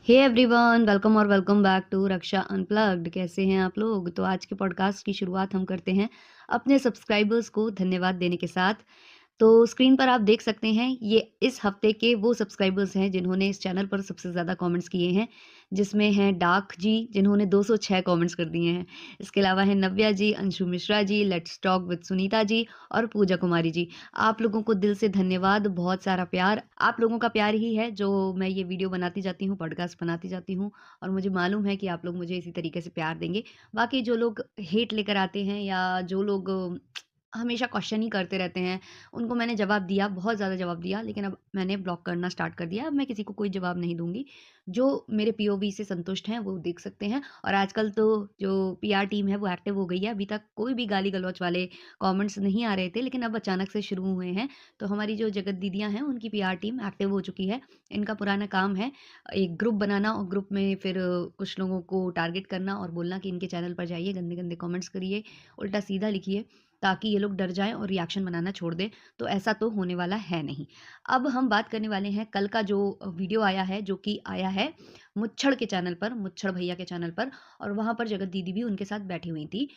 हे everyone, welcome और welcome back to Raksha unplugged. कैसे हैं आप लोग? तो आज के पॉडकास्ट की शुरुआत हम करते हैं अपने सब्सक्राइबर्स को धन्यवाद देने के साथ। तो स्क्रीन पर आप देख सकते हैं, ये इस हफ्ते के वो सब्सक्राइबर्स हैं जिन्होंने इस चैनल पर सबसे ज़्यादा कमेंट्स किए हैं, जिसमें हैं डाक जी जिन्होंने 206 कमेंट्स कर दिए हैं। इसके अलावा है नव्या जी, Anshu Mishra ji, let's talk with Sunita ji और पूजा कुमारी जी। आप लोगों को दिल से धन्यवाद, बहुत सारा प्यार। आप लोगों का प्यार ही है जो मैं ये वीडियो बनाती जाती हूँ, पॉडकास्ट बनाती जाती हूँ, और मुझे मालूम है कि आप लोग मुझे इसी तरीके से प्यार देंगे। बाकी जो लोग हेट लेकर आते हैं या जो लोग हमेशा क्वेश्चन ही करते रहते हैं, उनको मैंने जवाब दिया, बहुत ज़्यादा जवाब दिया, लेकिन अब मैंने ब्लॉक करना स्टार्ट कर दिया। अब मैं किसी को कोई जवाब नहीं दूँगी। जो मेरे पीओवी से संतुष्ट हैं, वो देख सकते हैं। और आजकल तो जो पीआर टीम है, वो एक्टिव हो गई है। अभी तक कोई भी गाली-गलौच वाले कमेंट्स नहीं आ रहे थे, लेकिन अब अचानक से शुरू हुए हैं। तो हमारी जो जगत दीदियाँ हैं, उनकी पीआर टीम एक्टिव हो चुकी है। इनका पुराना काम है एक ग्रुप बनाना और ग्रुप में फिर कुछ लोगों को टारगेट करना और बोलना कि इनके चैनल पर जाइए, गंदे-गंदे कमेंट्स करिए, उल्टा-सीधा लिखिए, ताकि ये लोग डर जाएँ और रिएक्शन बनाना छोड़ दें। तो ऐसा तो होने वाला है नहीं। अब हम बात करने वाले हैं कल का जो वीडियो आया है, जो कि आया है मुच्छड़ के चैनल पर, मुच्छड़ भैया के चैनल पर, और वहाँ पर जगत दीदी भी उनके साथ बैठी हुई थी।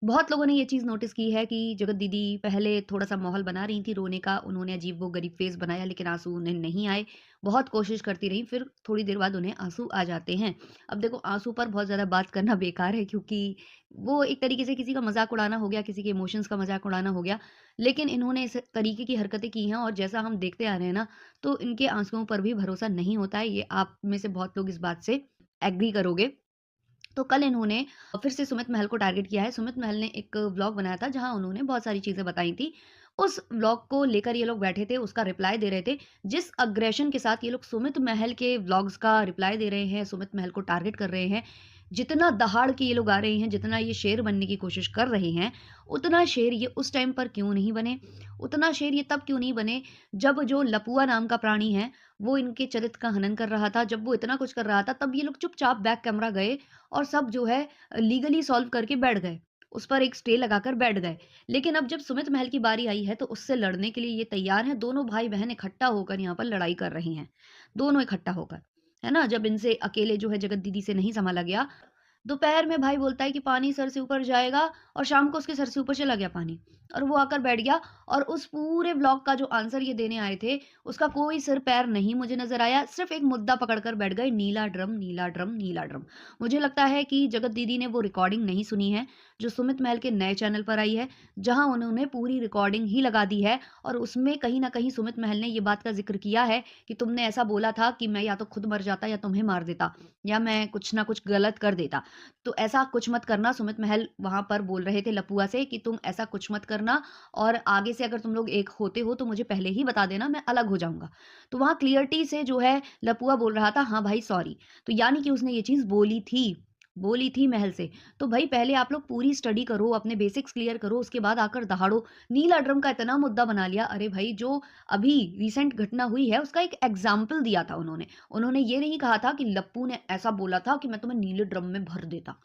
बहुत लोगों ने ये चीज़ नोटिस की है कि जगत दीदी पहले थोड़ा-सा माहौल बना रही थी रोने का, उन्होंने अजीब-वो-गरीब फ़ेस बनाया, लेकिन आँसू उन्हें नहीं आए। बहुत कोशिश करती रहीं, फिर थोड़ी देर बाद उन्हें आँसू आ जाते हैं। अब देखो, आँसू पर बहुत ज़्यादा बात करना बेकार है, क्योंकि वो एक तरीके से किसी का मज़ाक उड़ाना हो गया, किसी के इमोशंस का मज़ाक उड़ाना हो गया। लेकिन इन्होंने इस तरीके की हरकतें की हैं, और जैसा हम देखते आ रहे हैं ना, तो इनके आँसुओं पर भी भरोसा नहीं होता है। ये आप में से बहुत लोग इस बात से एग्री करोगे। तो कल इन्होंने फिर से सुमित महल को टारगेट किया है। सुमित महल ने एक व्लॉग बनाया था जहाँ उन्होंने बहुत सारी चीज़ें बताई थी। उस व्लॉग को लेकर ये लोग बैठे थे, उसका रिप्लाई दे रहे थे। जिस अग्रेशन के साथ ये लोग सुमित महल के व्लॉग्स का रिप्लाई दे रहे हैं, सुमित महल को टारगेट कर रहे हैं, जितना दहाड़ के ये लोग आ रहे हैं, जितना ये शेर बनने की कोशिश कर रहे हैं, उतना शेर ये उस टाइम पर क्यों नहीं बने? उतना शेर ये तब क्यों नहीं बने जब जो लपुआ नाम का प्राणी है, वो इनके चरित्र का हनन कर रहा था, जब वो इतना कुछ कर रहा था, तब ये लोग चुपचाप बैक कैमरा गए और सब जो है लीगली सॉल्व करके बैठ गए। उस पर एक स्टे लगाकर बैठ गए। लेकिन अब जब सुमित महल की बारी आई है, तो उससे लड़ने के लिए ये तैयार हैं। दोनों भाई-बहन इकट्ठा होकर यहाँ पर लड़ाई कर रहे हैं। दोनों इकट्ठा होकर, है ना? जब इनसे अकेले जो है जगत दीदी से नहीं सँभाला गया, दोपहर में भाई बोलता है कि पानी सर से ऊपर जाएगा, और शाम को उसके सर से ऊपर चला गया पानी, और वो आकर बैठ गया। और उस पूरे ब्लॉग का जो आंसर ये देने आए थे, उसका कोई सिर पैर नहीं मुझे नजर आया। सिर्फ एक मुद्दा पकड़कर बैठ गए, नीला ड्रम, नीला ड्रम, नीला ड्रम। मुझे लगता है कि जगत दीदी ने वो रिकॉर्डिंग नहीं सुनी है जो सुमित महल के नए चैनल पर आई है, जहां उन्होंने पूरी रिकॉर्डिंग ही लगा दी है। और उसमें कहीं ना कहीं सुमित महल ने ये बात का जिक्र किया है कि तुमने ऐसा बोला था कि मैं या तो खुद मर जाता, या तुम्हें मार देता, या मैं कुछ ना कुछ गलत कर देता। तो ऐसा कुछ मत करना। सुमित महल वहाँ पर बोल रहे थे लपुआ से कि तुम ऐसा कुछ मत करना, और आगे से अगर तुम लोग एक होते हो तो मुझे पहले ही बता देना, मैं अलग हो जाऊँगा। तो वहाँ क्लियरिटी से जो है लपुआ बोल रहा था, हाँ भाई सॉरी। तो यानी कि उसने ये चीज़ बोली थी महल से। तो भाई पहले आप लोग पूरी स्टडी करो, अपने बेसिक्स क्लियर करो, उसके बाद आकर दहाड़ो। नीला ड्रम का इतना मुद्दा बना लिया। अरे भाई, जो अभी रिसेंट घटना हुई है उसका एक एग्ज़ाम्पल दिया था उन्होंने। उन्होंने ये नहीं कहा था कि लप्पू ने ऐसा बोला था कि मैं तुम्हें नीले ड्रम में भर देता।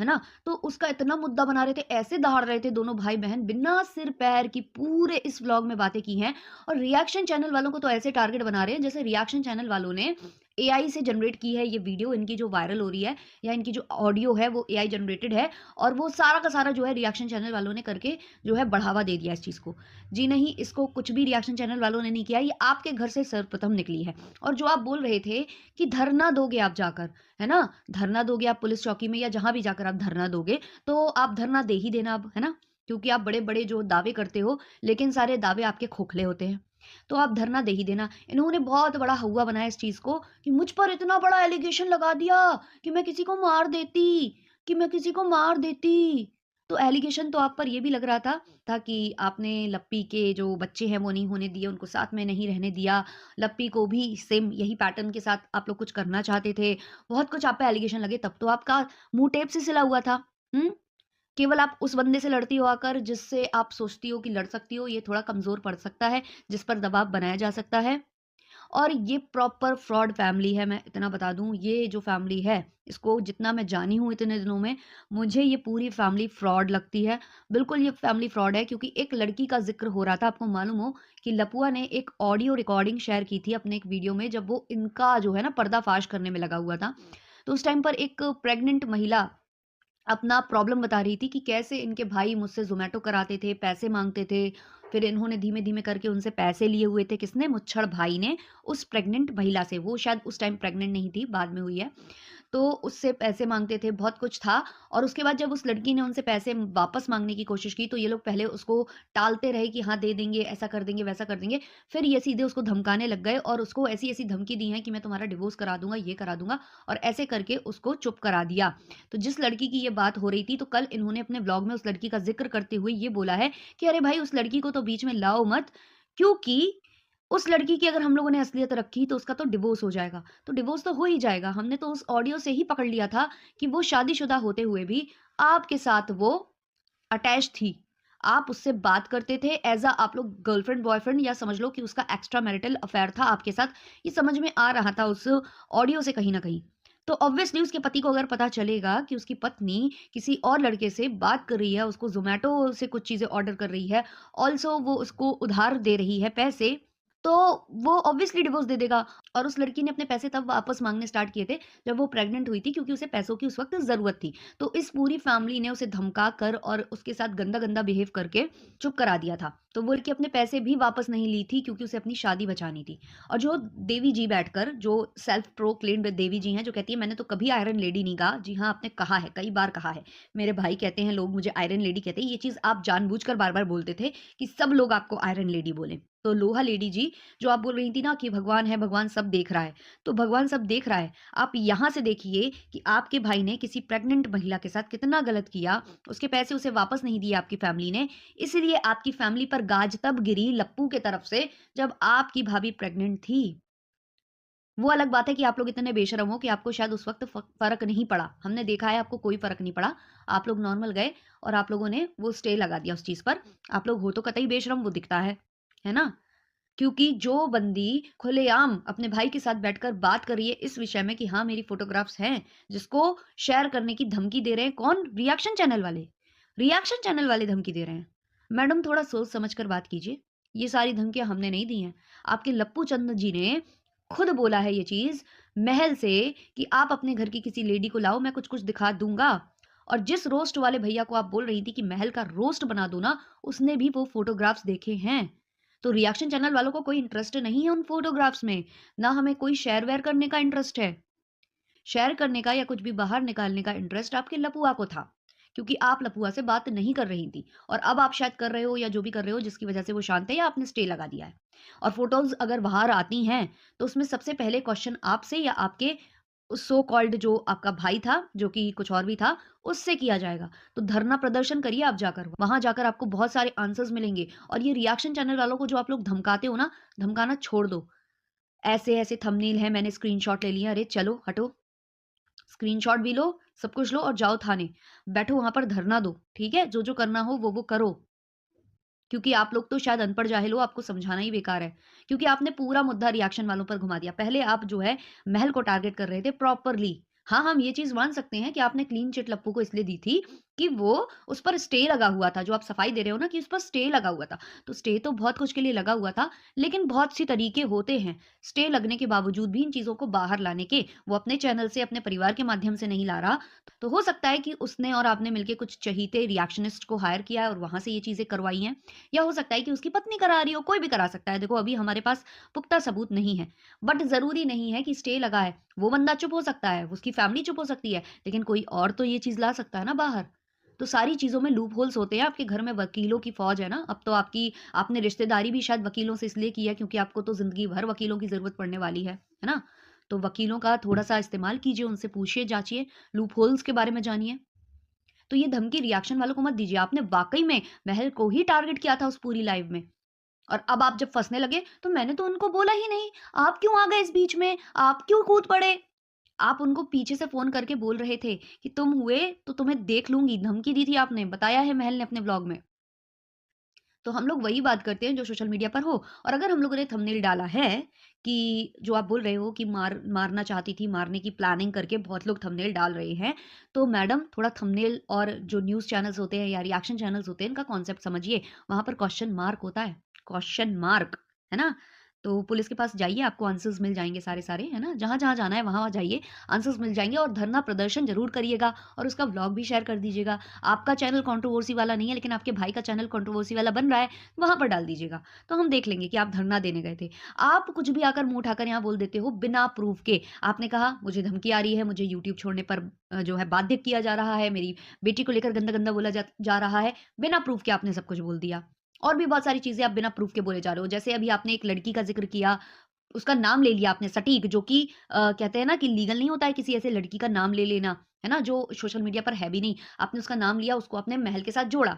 है ना? तो उसका इतना मुद्दा बना रहे थे, ऐसे दहाड़ रहे थे दोनों भाई-बहन, बिना सिर-पैर की पूरे इस व्लॉग में बातें की हैं। और रिएक्शन चैनल वालों को तो ऐसे टारगेट बना रहे हैं जैसे रिएक्शन चैनल वालों ने एआई से जनरेट की है ये वीडियो, इनकी जो वायरल हो रही है, या इनकी जो ऑडियो है वो एआई जनरेटेड है, और वो सारा का सारा जो है रिएक्शन चैनल वालों ने करके जो है बढ़ावा दे दिया इस चीज़ को। जी नहीं, इसको कुछ भी रिएक्शन चैनल वालों ने नहीं किया, ये आपके घर से सर्वप्रथम निकली है। और जो आप बोल रहे थे कि धरना दोगे आप जाकर, है ना? धरना दोगे आप पुलिस चौकी में, या जहाँ भी जाकर आप धरना दोगे, तो आप धरना दे ही देना अब, है ना? क्योंकि आप बड़े-बड़े जो दावे करते हो, लेकिन सारे दावे आपके खोखले होते हैं। तो आप धरना दे ही देना। इन्होंने बहुत बड़ा हौवा बनाया इस चीज़ को कि मुझ पर इतना बड़ा एलिगेशन लगा दिया कि मैं किसी को मार देती, कि मैं किसी को मार देती। तो एलिगेशन तो आप पर ये भी लग रहा था कि आपने लप्पी के जो बच्चे हैं वो नहीं होने दिए, उनको साथ में नहीं रहने दिया। लप्पी को भी सेम यही पैटर्न के साथ आप लोग कुछ करना चाहते थे। बहुत कुछ आप पे एलिगेशन लगे, तब तो आपका मुँह टेप से सिला हुआ था। हुँ? केवल आप उस बंदे से लड़ती हो आकर जिससे आप सोचती हो कि लड़ सकती हो, ये थोड़ा कमज़ोर पड़ सकता है, जिस पर दबाव बनाया जा सकता है। और ये प्रॉपर फ्रॉड फैमिली है, मैं इतना बता दूँ। ये जो फैमिली है, इसको जितना मैं जानी हूँ इतने दिनों में, मुझे ये पूरी फैमिली फ्रॉड लगती है। बिल्कुल ये फैमिली फ्रॉड है, क्योंकि एक लड़की का ज़िक्र हो रहा था, आपको मालूम हो कि लपुआ ने एक ऑडियो रिकॉर्डिंग शेयर की थी अपने एक वीडियो में, जब वो इनका जो है ना पर्दाफ़ाश करने में लगा हुआ था। तो उस टाइम पर एक प्रेग्नेंट महिला अपना प्रॉब्लम बता रही थी कि कैसे इनके भाई मुझसे ज़ोमैटो कराते थे, पैसे माँगते थे। फिर इन्होंने धीमे-धीमे करके उनसे पैसे लिए हुए थे। किसने? मुच्छड़ भाई ने, उस प्रेग्नेंट महिला से। वो शायद उस टाइम प्रेग्नेंट नहीं थी, बाद में हुई है। तो उससे पैसे माँगते थे, बहुत कुछ था। और उसके बाद जब उस लड़की ने उनसे पैसे वापस माँगने की कोशिश की, तो ये लोग पहले उसको टालते रहे कि हाँ, दे देंगे, ऐसा कर देंगे, वैसा कर देंगे। फिर ये सीधे उसको धमकाने लग गए और उसको ऐसी-ऐसी धमकी दी है कि मैं तुम्हारा डिवोर्स करा दूँगा, ये करा दूँगा, और ऐसे करके उसको चुप करा दिया। तो जिस लड़की की ये बात हो रही थी, तो कल इन्होंने अपने व्लॉग में उस लड़की का ज़िक्र करते हुए ये बोला है कि अरे भाई, उस लड़की को तो बीच में लाओ मत, क्योंकि उस लड़की की अगर हम लोगों ने असलियत रखी तो उसका तो डिवोर्स हो जाएगा। तो डिवोर्स तो हो ही जाएगा। हमने तो उस ऑडियो से ही पकड़ लिया था कि वो शादीशुदा होते हुए भी आपके साथ वो अटैच थी। आप उससे बात करते थे ऐज़ आप लोग गर्लफ्रेंड बॉयफ्रेंड, या समझ लो कि उसका एक्स्ट्रा मैरिटल अफेयर था आपके साथ। ये समझ में आ रहा था उस ऑडियो से कहीं न कहीं। तो ऑब्वियसली उसके पति को अगर पता चलेगा कि उसकी पत्नी किसी और लड़के से बात कर रही है, उसको ज़ोमैटो से कुछ चीज़ें ऑर्डर कर रही है, ऑल्सो वो उसको उधार दे रही है पैसे, तो वो ऑब्वियसली डिवोर्स दे देगा। और उस लड़की ने अपने पैसे तब वापस माँगने स्टार्ट किए थे, जब वो प्रेग्नेंट हुई थी, क्योंकि उसे पैसों की उस वक़्त ज़रूरत थी। तो इस पूरी फैमिली ने उसे धमका कर और उसके साथ गंदा-गंदा बिहेव करके चुप करा दिया था। तो वो लड़की अपने पैसे भी वापस नहीं ली थी, क्योंकि उसे अपनी शादी बचानी थी। और जो देवी जी बैठकर, जो सेल्फ प्रोक्लेम्ड देवी जी हैं, जो कहती है मैंने तो कभी आयरन लेडी नहीं कहा। जी हाँ, आपने कहा है, कई बार कहा है। मेरे भाई कहते हैं, लोग मुझे आयरन लेडी कहते हैं। ये चीज़ आप जानबूझकर बार-बार बोलते थे कि सब लोग आपको आयरन लेडी बोलें। तो लोहा लेडी जी, जो आप बोल रही थी ना कि भगवान है, भगवान सब देख रहा है, तो भगवान सब देख रहा है। आप यहाँ से देखिए कि आपके भाई ने किसी प्रेग्नेंट महिला के साथ कितना गलत किया, उसके पैसे उसे वापस नहीं दिए आपकी फैमिली ने, इसलिए आपकी फैमिली पर गाज तब गिरी लप्पू के तरफ से, जब आपकी भाभी प्रेग्नेंट थी। वो अलग बात है कि आप लोग इतने बेशर्म हो कि आपको शायद उस वक़्त फ़र्क नहीं पड़ा। हमने देखा है आपको कोई फ़र्क नहीं पड़ा। आप लोग नॉर्मल गए और आप लोगों ने वो स्टे लगा दिया उस चीज़ पर। आप लोग हो तो कतई बेशर्म, वो दिखता है ना? क्योंकि जो बंदी खुलेआम अपने भाई के साथ बैठकर बात कर रही है इस विषय में कि हाँ, मेरी फ़ोटोग्राफ्स हैं, जिसको शेयर करने की धमकी दे रहे हैं कौन? रिएक्शन चैनल वाले। रिएक्शन चैनल वाले धमकी दे रहे हैं। मैडम, थोड़ा सोच समझ कर बात कीजिए। ये सारी धमकियाँ हमने नहीं दी हैं। आपके लप्पू चंद जी ने खुद बोला है ये चीज़ महल से कि आप अपने घर की किसी लेडी को लाओ, मैं कुछ-कुछ दिखा दूँगा। और जिस रोस्ट वाले भैया को आप बोल रही थी कि महल का रोस्ट बना दो ना, उसने भी वो फ़ोटोग्राफ्स देखे हैं। तो रिएक्शन चैनल वालों को कोई इंटरेस्ट नहीं है उन फ़ोटोग्राफ्स में, ना हमें कोई शेयर-वेयर करने का इंटरेस्ट है। शेयर करने का या कुछ भी बाहर निकालने का इंटरेस्ट आपके लपुआ को था, क्योंकि आप लपुआ से बात नहीं कर रही थी। और अब आप शायद कर रहे हो, या जो भी कर रहे हो जिसकी वजह से वो शांत है, या आपने स्टे लगा दिया है। और फोटोज अगर बाहर आती हैं, तो उसमें सबसे पहले क्वेश्चन आपसे या आपके उस सो कॉल्ड जो आपका भाई था, जो कि कुछ और भी था, उससे किया जाएगा। तो धरना प्रदर्शन करिए आप जाकर, वहां जाकर आपको बहुत सारे आंसर्स मिलेंगे। और ये रिएक्शन चैनल वालों को जो आप लोग धमकाते हो ना, धमकाना छोड़ दो। ऐसे ऐसे थंबनेल है, मैंने स्क्रीनशॉट ले लिया, अरे चलो हटो, स्क्रीनशॉट भी लो, सब कुछ लो और जाओ थाने। बैठो वहाँ पर धरना दो, ठीक है? जो-जो करना हो वो करो। क्योंकि आप लोग तो शायद अनपढ़ जाहिल हो, आपको समझाना ही बेकार है। क्योंकि आपने पूरा मुद्दा रिएक्शन वालों पर घुमा दिया। पहले आप जो है महल को टारगेट कर रहे थे प्रॉपरली। हाँ, हम ये चीज़ मान सकते हैं कि आपने क्लीन चिट लप्पू को इसलिए दी थी कि वो उस पर स्टे लगा हुआ था, जो आप सफाई दे रहे हो ना कि उस पर स्टे लगा हुआ था। तो स्टे तो बहुत कुछ के लिए लगा हुआ था, लेकिन बहुत सी तरीके होते हैं स्टे लगने के बावजूद भी इन चीज़ों को बाहर लाने के। वो अपने चैनल से, अपने परिवार के माध्यम से नहीं ला रहा, तो हो सकता है कि उसने और आपने मिलके कुछ चहीते रिएक्शनिस्ट को हायर किया है और वहाँ से ये चीज़ें करवाई हैं। या हो सकता है कि उसकी पत्नी करा रही हो, कोई भी करा सकता है। देखो, अभी हमारे पास पुख्ता सबूत नहीं है, बट ज़रूरी नहीं है कि स्टे लगा है। वो बंदा चुप हो सकता है, उसकी फैमिली चुप हो सकती है, लेकिन कोई और तो ये चीज़ ला सकता है ना बाहर। तो सारी चीज़ों में लूप होल्स होते हैं। आपके घर में वकीलों की फ़ौज है ना, अब तो आपने रिश्तेदारी भी शायद वकीलों से इसलिए की है क्योंकि आपको तो ज़िंदगी भर वकीलों की ज़रूरत पड़ने वाली है ना? तो वकीलों का थोड़ा-सा इस्तेमाल कीजिए, उनसे पूछिए, जाँचिए, लूप होल्स के बारे में जानिए। तो ये धमकी रिएक्शन वालों को मत दीजिए। आपने वाक़ई में महल को ही टारगेट किया था उस पूरी लाइव में। और अब आप जब फँसने लगे, तो मैंने तो उनको बोला ही नहीं, आप क्यों आ गए इस बीच में? आप क्यों कूद पड़े? आप उनको पीछे से फ़ोन करके बोल रहे थे कि तुम हुए तो तुम्हें देख लूँगी, धमकी दी थी आपने, बताया है महल ने अपने व्लॉग में। तो हम लोग वही बात करते हैं जो सोशल मीडिया पर हो। और अगर हम लोगों ने थंबनेल डाला है कि जो आप बोल रहे हो कि मारना चाहती थी, मारने की प्लानिंग करके बहुत लोग थंबनेल डाल रहे हैं, तो मैडम थोड़ा थंबनेल और जो न्यूज़ चैनल्स होते हैं या रिएक्शन चैनल्स होते हैं, इनका कॉन्सेप्ट समझिए। वहाँ पर क्वेश्चन मार्क होता है, क्वेश्चन मार्क, है ना? तो पुलिस के पास जाइए, आपको आंसर्स मिल जाएँगे सारे-सारे, है ना? जहाँ-जहाँ जाना है वहाँ-वहाँ जाइए, आंसर्स मिल जाएँगे और धरना प्रदर्शन ज़रूर करिएगा और उसका व्लॉग भी शेयर कर दीजिएगा। आपका चैनल कंट्रोवर्सी वाला नहीं है, लेकिन आपके भाई का चैनल कंट्रोवर्सी वाला बन रहा है, वहाँ पर डाल दीजिएगा। तो हम देख लेंगे कि आप धरना देने गए थे। आप कुछ भी आकर मुँह उठाकर यहाँ बोल देते हो बिना प्रूफ़ के। आपने कहा मुझे धमकी आ रही है, मुझे यूट्यूब छोड़ने पर जो है बाध्य किया जा रहा है, मेरी बेटी को लेकर गंदा-गंदा बोला जा जा रहा है। बिना प्रूफ़ के आपने सब कुछ बोल दिया। और भी बहुत सारी चीज़ें आप बिना प्रूफ़ के बोले जा रहे हो। जैसे अभी आपने एक लड़की का ज़िक्र किया, उसका नाम ले लिया आपने सटीक, जो कि कहते हैं ना कि लीगल नहीं होता है किसी ऐसे लड़की का नाम ले लेना, है ना? जो सोशल मीडिया पर है भी नहीं। आपने उसका नाम लिया, उसको आपने महल के साथ जोड़ा।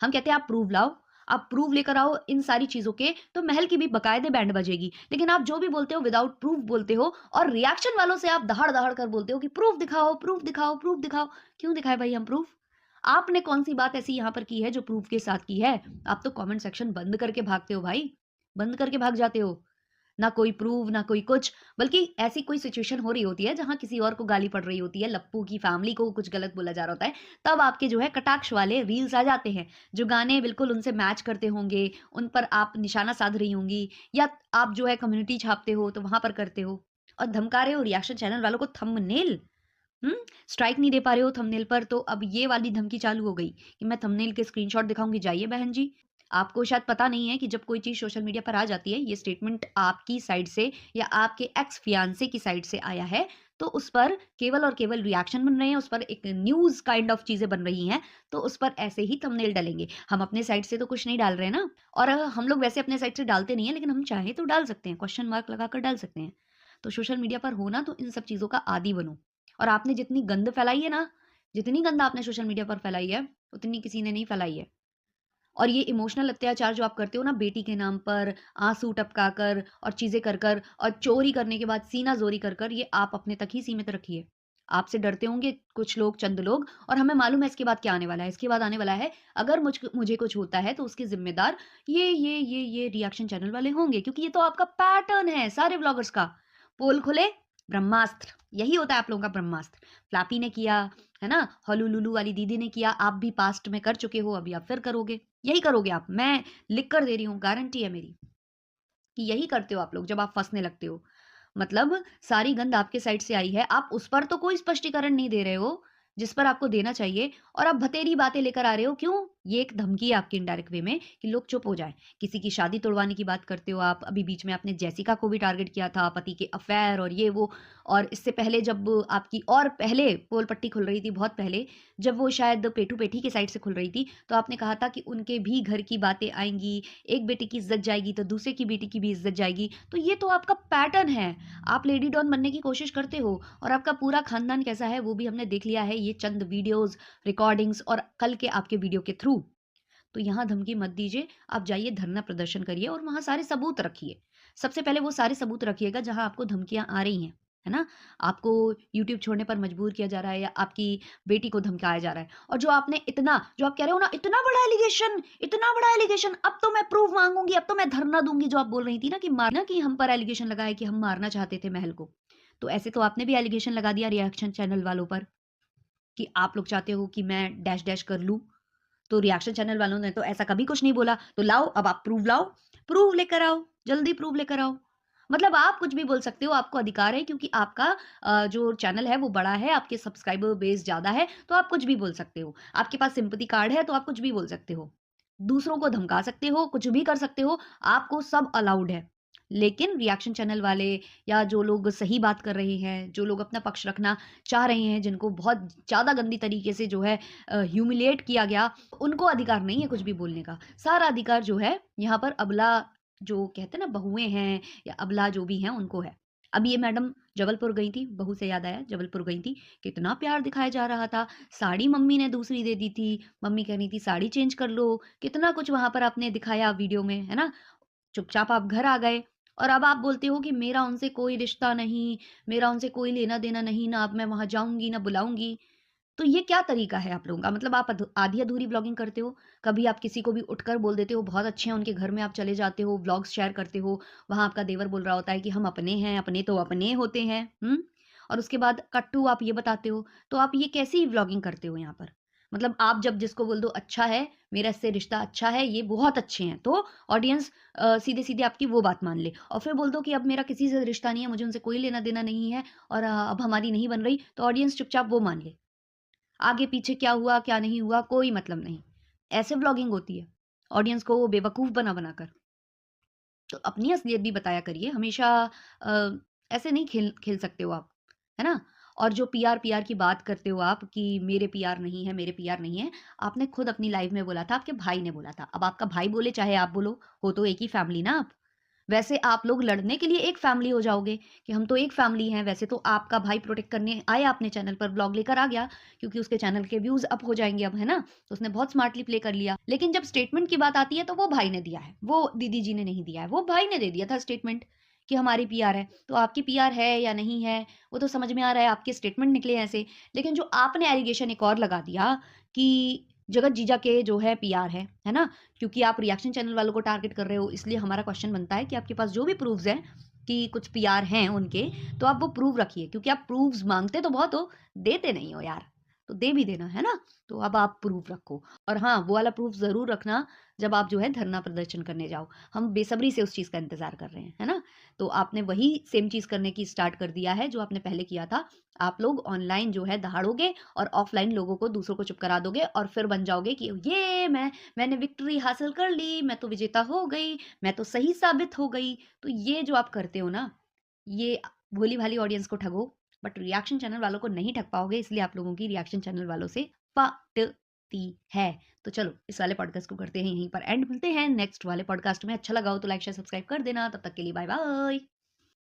हम कहते हैं आप प्रूफ़ लाओ, आप प्रूफ़ लेकर आओ इन सारी चीज़ों के, तो महल की भी बाकायदे बैंड बजेगी। लेकिन आप जो भी बोलते हो विदाउट प्रूफ़ बोलते हो और रिएक्शन वालों से आप दहाड़-दहाड़ कर बोलते हो कि प्रूफ़ दिखाओ, प्रूफ़ दिखाओ, प्रूफ़ दिखाओ। क्यों दिखाएँ भाई हम प्रूफ़? आपने कौन-सी बात ऐसी यहाँ पर की है जो प्रूफ़ के साथ की है? आप तो कमेंट सेक्शन बंद करके भागते हो भाई, बंद करके भाग जाते हो। ना कोई प्रूव, ना कोई कुछ, बल्कि ऐसी कोई सिचुएशन हो रही होती है जहाँ किसी और को गाली पड़ रही होती है, लप्पू की फैमिली को कुछ गलत बोला जा रहा होता है, तब आपके जो है कटाक्ष वाले रील्स आ जाते हैं, जो गाने बिल्कुल उनसे मैच करते होंगे, उन पर आप निशाना साध रही होंगी या आप जो है कम्युनिटी छापते हो तो वहाँ पर करते हो और धमका रहे हो रिएक्शन चैनल वालों को थंबनेल। हुँ? स्ट्राइक नहीं दे पा रहे हो थंबनेल पर, तो अब ये वाली धमकी चालू हो गई कि मैं थंबनेल के स्क्रीनशॉट दिखाऊँगी, जाइए बहन जी। आपको शायद पता नहीं है कि जब कोई चीज़ सोशल मीडिया पर आ जाती है, ये स्टेटमेंट आपकी साइड से या आपके एक्स फियांसे की साइड से आया है, तो उस पर केवल और केवल रिएक्शन बन रहे हैं, उस पर एक न्यूज़ काइंड ऑफ चीज़ें बन रही हैं, तो उस पर ऐसे ही थंबनेल डलेंगे। हम अपने साइड से तो कुछ नहीं डाल रहे हैं ना, और हम लोग वैसे अपने साइड से डालते नहीं हैं, लेकिन हम चाहें तो डाल सकते हैं, क्वेश्चन मार्क लगाकर डाल सकते हैं। तो सोशल मीडिया पर हो ना, तो इन सब चीज़ों का आदी बनो। और आपने जितनी गंद फैलाई है ना, जितनी गंद आपने सोशल मीडिया पर फैलाई है, उतनी किसी ने नहीं फैलाई है। और ये इमोशनल अत्याचार जो आप करते हो ना बेटी के नाम पर, आँसू टपकाकर और चीज़ें कर कर और चोरी करने के बाद सीना-ज़ोरी कर कर, ये आप अपने तक ही सीमित रखिए। आपसे डरते होंगे कुछ लोग, चंद लोग, और हमें मालूम है इसके बाद क्या आने वाला है। इसके बाद आने वाला है, अगर मुझे कुछ होता है तो उसके ज़िम्मेदार ये रिएक्शन चैनल वाले होंगे, क्योंकि ये तो आपका पैटर्न है सारे व्लॉगर्स का। पोल खुले, ब्रह्मास्त्र, यही होता है आप लोगों का ब्रह्मास्त्र। फ्लैपी ने किया, है ना? हॉलुलुलु वाली दीदी ने किया, आप भी पास्ट में कर चुके हो, अभी आप फिर करोगे। यही करोगे आप, मैं लिख कर दे रही हूँ, गारंटी है मेरी कि यही करते हो आप लोग जब आप फँसने लगते हो। मतलब सारी गंध आपके साइड से आई है, आप उस पर तो कोई स्पष्टीकरण नहीं दे रहे हो, जिस पर आपको देना चाहिए, और आप भतेरी बातें लेकर आ रहे हो, क्यों? ये एक धमकी है आपकी इनडायरेक्ट वे में कि लोग चुप हो जाएँ। किसी की शादी तोड़वाने की बात करते हो आप, अभी बीच में आपने जेसिका को भी टारगेट किया था, पति के अफेयर और ये वो, और इससे पहले जब आपकी और पहले पोल पट्टी खुल रही थी, बहुत पहले, जब वो शायद पेटू-पेठी की साइड से खुल रही थी, तो आपने कहा था कि उनके भी घर की बातें आएँगी, एक बेटे की इज़्ज़त जाएगी, तो दूसरे की बेटी की भी इज़्ज़त जाएगी। तो ये तो आपका पैटर्न है। आप लेडी डॉन बनने की कोशिश करते हो, और आपका पूरा खानदान कैसा है वो भी हमने देख लिया है, ये चंद वीडियोज़, रिकॉर्डिंग्स और कल के आपके वीडियो के थ्रू। तो यहाँ धमकी मत दीजिए, आप जाइए धरना प्रदर्शन करिए और वहाँ सारे सबूत रखिए। सबसे पहले वो सारे सबूत रखिएगा जहाँ आपको धमकियाँ आ रही हैं, है ना? आपको यूट्यूब छोड़ने पर मजबूर किया जा रहा है या आपकी बेटी को धमकाया जा रहा है। और जो आपने इतना, जो आप कह रहे हो ना, इतना बड़ा एलिगेशन, अब तो मैं प्रूफ माँगूँगी, अब तो मैं धरना दूँगी, जो आप बोल रही थी ना कि हम पर एलिगेशन लगा है कि हम मारना चाहते थे महल को। तो ऐसे तो आपने भी एलिगेशन लगा दिया रिएक्शन चैनल वालों पर कि आप लोग चाहते हो कि मैं डैश डैश कर लूँ। तो रिएक्शन चैनल वालों ने तो ऐसा कभी कुछ नहीं बोला, तो लाओ, अब आप प्रूफ लाओ, प्रूफ लेकर आओ, जल्दी प्रूफ लेकर आओ। मतलब आप कुछ भी बोल सकते हो, आपको अधिकार है, क्योंकि आपका जो चैनल है वो बड़ा है, आपके सब्सक्राइबर बेस ज़्यादा है, तो आप कुछ भी बोल सकते हो। आपके पास सिम्पैथी कार्ड है, तो आप कुछ भी बोल सकते हो। दूसरों को धमका सकते हो, कुछ भी कर सकते हो, आपको सब अलाउड है। लेकिन रिएक्शन चैनल वाले या जो लोग सही बात कर रहे हैं, जो लोग अपना पक्ष रखना चाह रहे हैं, जिनको बहुत ज़्यादा गंदी तरीके से जो है ह्यूमिलिएट किया गया, उनको अधिकार नहीं है कुछ भी बोलने का। सारा अधिकार जो है यहाँ पर अबला, जो कहते हैं ना बहुएँ हैं या अबला जो भी हैं, उनको है। अब ये मैडम जबलपुर गई थी, बहू से याद आया, जबलपुर गई थी, कितना प्यार दिखाया जा रहा था, साड़ी मम्मी ने दूसरी दे दी थी, मम्मी कह रही थी साड़ी चेंज कर लो, कितना कुछ वहाँ पर आपने दिखाया वीडियो में, है ना? चुपचाप आप घर आ गए और अब आप बोलते हो कि मेरा उनसे कोई रिश्ता नहीं, मेरा उनसे कोई लेना-देना नहीं, ना अब मैं वहाँ जाऊँगी, ना बुलाऊँगी। तो ये क्या तरीका है आप लोगों का? मतलब आप आधी-अधूरी व्लॉगिंग करते हो, कभी आप किसी को भी उठकर बोल देते हो, बहुत अच्छे हैं उनके घर में आप चले जाते हो, व्लॉग्स शेयर करते हो, वहाँ आपका देवर बोल रहा होता है कि हम अपने हैं, अपने तो अपने होते हैं, हुँ? और उसके बाद कट्टू आप ये बताते हो, तो आप ये कैसी व्लॉगिंग करते हो यहाँ पर? मतलब आप जब जिसको बोल दो अच्छा है, मेरा इससे रिश्ता अच्छा है, ये बहुत अच्छे हैं, तो ऑडियंस सीधे-सीधे आपकी वो बात मान ले और फिर बोल दो कि अब मेरा किसी से रिश्ता नहीं है, मुझे उनसे कोई लेना-देना नहीं है और अब हमारी नहीं बन रही, तो ऑडियंस चुपचाप वो मान ले। आगे पीछे क्या हुआ, क्या नहीं हुआ, कोई मतलब नहीं। ऐसे व्लॉगिंग होती है, ऑडियंस को बेवकूफ़ बना-बना कर। तो अपनी असलियत भी बताया करिए, हमेशा अ, ऐसे नहीं खेल खेल सकते हो आप, है ना? और जो पीआर की बात करते हो आप कि मेरे पीआर नहीं है, मेरे पीआर नहीं है, आपने खुद अपनी लाइफ़ में बोला था, आपके भाई ने बोला था। अब आपका भाई बोले चाहे आप बोलो, हो तो एक ही फैमिली ना आप। वैसे आप लोग लड़ने के लिए एक फैमिली हो जाओगे कि हम तो एक फैमिली हैं। वैसे तो आपका भाई प्रोटेक्ट करने आया अपने चैनल पर, व्लॉग लेकर आ गया क्योंकि उसके चैनल के व्यूज़ अप हो जाएँगे अब, है ना? तो उसने बहुत स्मार्टली प्ले कर लिया। लेकिन जब स्टेटमेंट की बात आती है तो वो भाई ने दिया है, वो दीदी जी ने नहीं दिया है। वो भाई ने दे दिया था स्टेटमेंट कि हमारी पीआर है। तो आपकी पीआर है या नहीं है, वो तो समझ में आ रहा है, आपके स्टेटमेंट निकले ऐसे। लेकिन जो आपने एलिगेशन एक और लगा दिया कि जगत जीजा के जो है पीआर है ना? क्योंकि आप रिएक्शन चैनल वालों को टारगेट कर रहे हो, इसलिए हमारा क्वेश्चन बनता है कि आपके पास जो भी प्रूफ्स हैं कि कुछ पीआर हैं उनके, तो आप वो प्रूफ रखिए क्योंकि आप प्रूफ्स माँगते तो बहुत हो, देते नहीं हो यार, तो दे भी देना, है ना? तो अब आप प्रूफ रखो और हाँ, वो वाला प्रूफ ज़रूर रखना जब आप जो है धरना प्रदर्शन करने जाओ। हम बेसब्री से उस चीज़ का इंतज़ार कर रहे हैं, है ना? तो आपने वही सेम चीज़ करने की स्टार्ट कर दिया है जो आपने पहले किया था। आप लोग ऑनलाइन जो है दहाड़ोगे और ऑफलाइन लोगों को दूसरों को चुप करा दोगे और फिर बन जाओगे कि ये मैंने विक्ट्री हासिल कर ली, मैं तो विजेता हो गई, मैं तो सही साबित हो गई। तो ये जो आप करते हो ना, ये भोली-भाली ऑडियंस को ठगो, बट रिएक्शन चैनल वालों को नहीं ठग पाओगे इसलिए आप लोगों की रिएक्शन चैनल वालों से पटती है। तो चलो इस वाले पॉडकास्ट को करते हैं यहीं पर एंड, मिलते हैं नेक्स्ट वाले पॉडकास्ट में। अच्छा लगा हो तो लाइक, शेयर, सब्सक्राइब कर देना। तब तक के लिए बाय बाय।